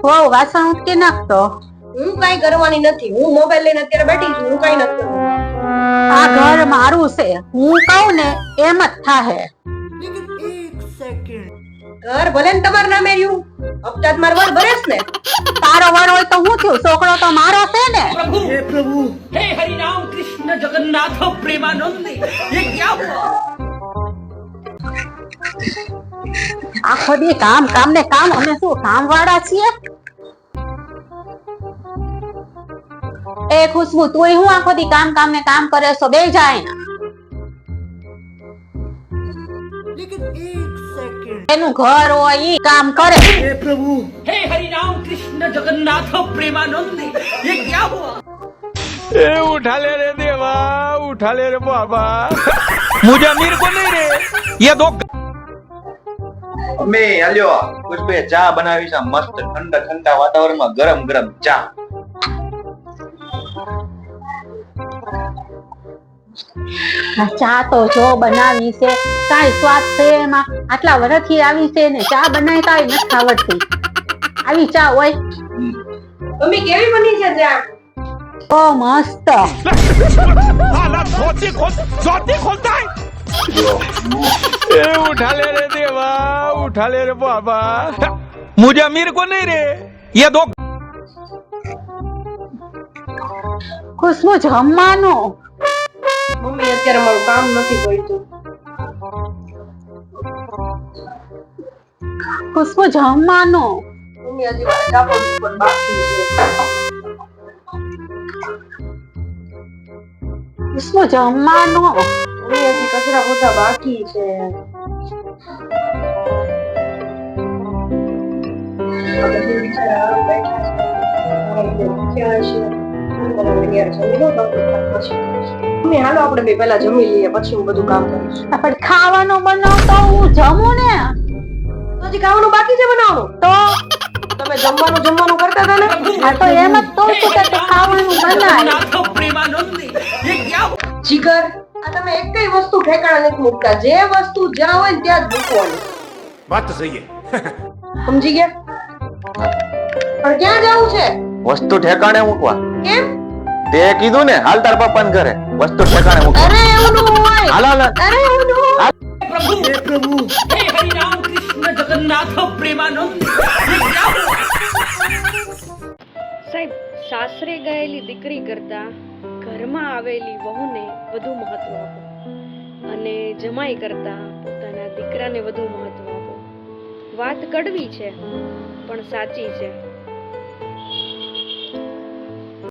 હો વાસણ ઉટકી નાખતો. હું કઈ કરવાની નથી, હું મોબાઈલ લઈને અત્યારે બેઠી છું, હું કઈ નથી કરવાની. આ ઘર મારું છે, હું કહું ને એમ જ થાહે. ઘર ભલે ને તમારું નામે રહ્યું, હપ્તા માર વર ભરેશ ને. તારો વર હોય તો હું થયું, છોકરો તો મારો છે ને. प्रभु हे हरि राम कृष्ण जगन्नाथ प्रेमानंद ये क्या हुआ? આખો દી કામ કામ ને કામ. અમે શું કામ વાળા છીએ? એ ખુશ્બુ, તું હું આખો દી કામ કામ ને કામ કરે છો? બે જાય ને. એનું ઘર હોય ઈ કામ કરે. हे प्रभु हे हरि राम कृष्ण जगन्नाथ प्रेमानंद ये क्या हुआ? ए उठा ले रे देवा, उठा ले रे बाबा, मुझे अमीर को नहीं रे ये दो. મમ્મી આલ્યો પુષ્પે ચા બનાવી છે મસ્ત ઠંડા ઠંડા વાતાવરણમાં ગરમ ગરમ ચા. ચા તો જો બનાવી છે, કાઈ સ્વાદ છે એમાં? આટલા વર્ષથી આવી છે ને ચા બનાવી કાઈ નથી આવડતી. આવી ચા હોય? મમ્મી કેવી બની છે ચા? ઓ મસ્ત. साला धोती खोलता है. ए उठा ले रे देवा, उठा ले रे बाबा, मुझे अमीर को नहीं रे ये दो. ખુશ્બુ જમવાનું. મમ્મી અત્યારે મારું કામ નથી પડતું. ખુશ્બુ જમવાનું. મમ્મી હજી ચા પણ બાકી છે. ખુશ્બુ જમવાનું. મમ્મી હજી કચરા પોતા બાકી છે. આ બધી બિચારા બેઠા છે. મારા લીધે ભૂખ્યા હશે. હું તમારે યાર જમી લો તો પછી. મમ્મી હાલો આપણે બે પહેલા જમી લઈએ, પછી હું બધું કામ કરીશ. પણ ખાવાનું બનાવતો હું જમું ને. હજી ખાવાનું બાકી છે બનાવવાનું? તો તમે જમવાનું કરતા હતા ને? આ તો એમ જ કહું છું કે તું ખાવાનું બનાય. जगन्नाथ प्रेमानंद ये क्या हुआ? જીગર, આ તમે એકઈ વસ્તુ ઠેકાણે નથી મૂકતા. જે વસ્તુ જ્યાં હોય ને ત્યાં જ મૂકવાની. बात तो सही है. સમજી ગયા? પણ ક્યાં જવું છે? વસ્તુ ઠેકાણે મૂકવા. કેમ? તે કીધું ને હાલ તાર પપ્પાને ઘરે વસ્તુ ઠેકાણે મૂકવા. અરે એવું ન હોય. હાલ હાલ. અરે એવું ન હોય. प्रभु हे प्रभु हे हरि राम कृष्ण जगन्नाथ प्रेमानंद ये क्या हुआ? સાહેબ, સાસરે ગયેલી દીકરી કરતા ઘરમાં આવેલી વહુને વધુ મહત્વ આપો અને જમાઈ કરતા પોતાના દીકરાને વધુ મહત્વ આપો. વાત કડવી છે પણ સાચી છે.